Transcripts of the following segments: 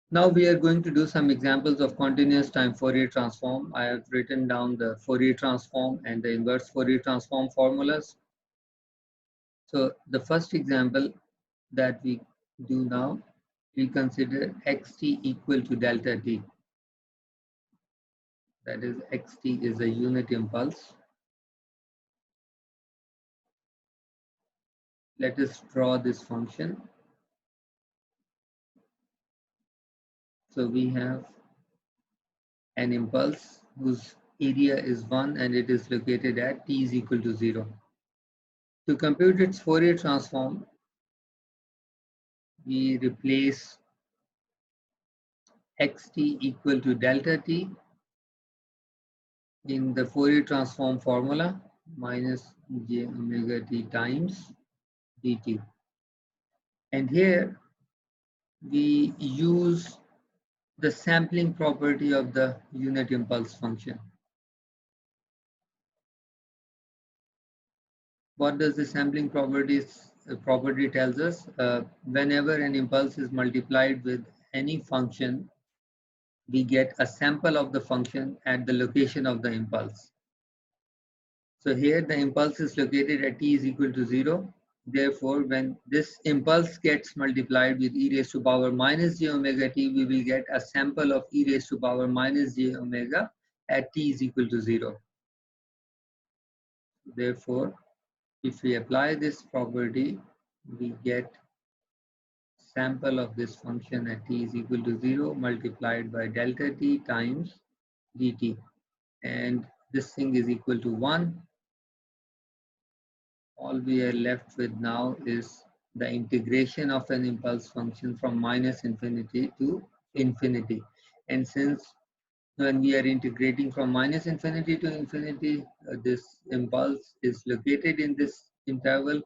Now we are going to do some examples of continuous time Fourier transform. I have written down the Fourier transform and the inverse Fourier transform formulas. So the first example that we do now, we consider xt equal to delta t. That is, xt is a unit impulse. Let us draw this function. So we have an impulse whose area is 1 and it is located at t is equal to 0. To compute its Fourier transform, we replace xt equal to delta t in the Fourier transform formula minus j omega t times dt. And here we use the sampling property of the unit impulse function. What does the sampling property tells us? Whenever an impulse is multiplied with any function, we get a sample of the function at the location of the impulse. So here the impulse is located at t is equal to 0. Therefore, when this impulse gets multiplied with e raised to power minus j omega t, we will get a sample of e raised to power minus j omega at t is equal to 0. Therefore, if we apply this property, we get sample of this function at t is equal to 0 multiplied by delta t times dt. And this thing is equal to 1. All we are left with now is the integration of an impulse function from minus infinity to infinity. And since when we are integrating from minus infinity to infinity, this impulse is located in this interval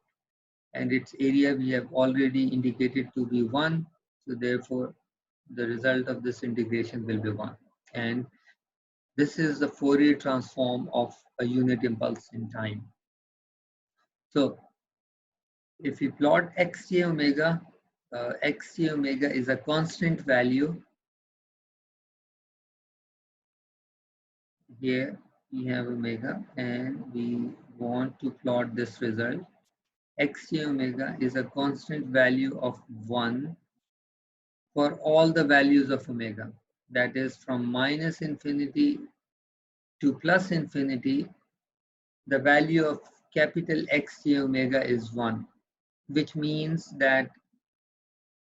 and its area we have already indicated to be 1. So therefore, the result of this integration will be 1. And this is the Fourier transform of a unit impulse in time. So if we plot xt omega, xt omega is a constant value. Here we have omega and we want to plot this result. Xt omega is a constant value of 1 for all the values of omega. That is, from minus infinity to plus infinity, the value of capital xt omega is 1, which means that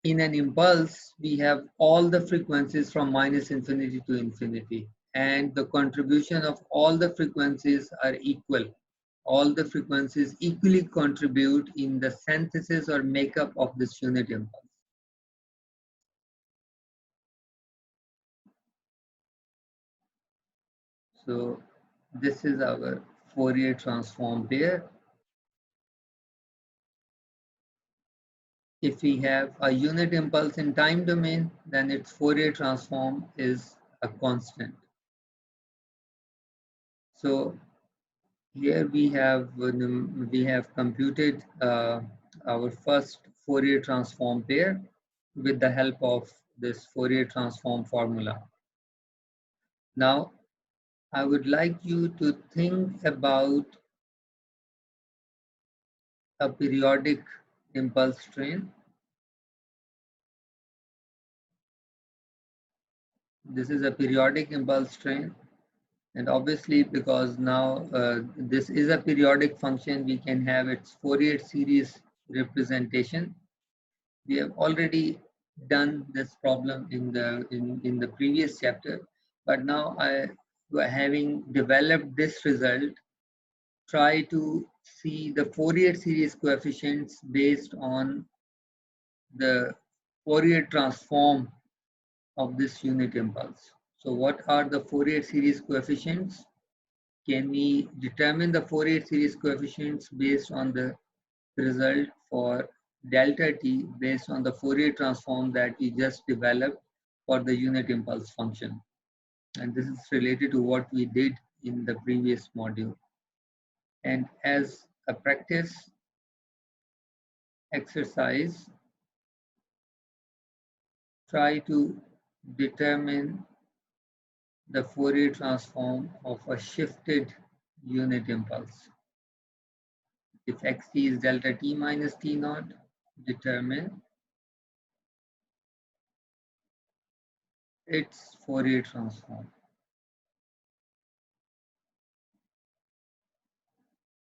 in an impulse, we have all the frequencies from minus infinity to infinity, and the contribution of all the frequencies are equal. All the frequencies equally contribute in the synthesis or makeup of this unit impulse. So this is our Fourier transform pair. If we have a unit impulse in time domain, then its Fourier transform is a constant. So here we have computed our first Fourier transform pair with the help of this Fourier transform formula. Now, I would like you to think about a periodic impulse train. This is a periodic impulse train, and obviously because now this is a periodic function, we can have its Fourier series representation. We have already done this problem in the previous chapter, but now having developed this result, try to see the Fourier series coefficients based on the Fourier transform of this unit impulse. So what are the Fourier series coefficients? Can we determine the Fourier series coefficients based on the result for delta t based on the Fourier transform that we just developed for the unit impulse function? And this is related to what we did in the previous module. And as a practice exercise, try to determine the Fourier transform of a shifted unit impulse. If xt is delta t minus t naught, determine its Fourier transform.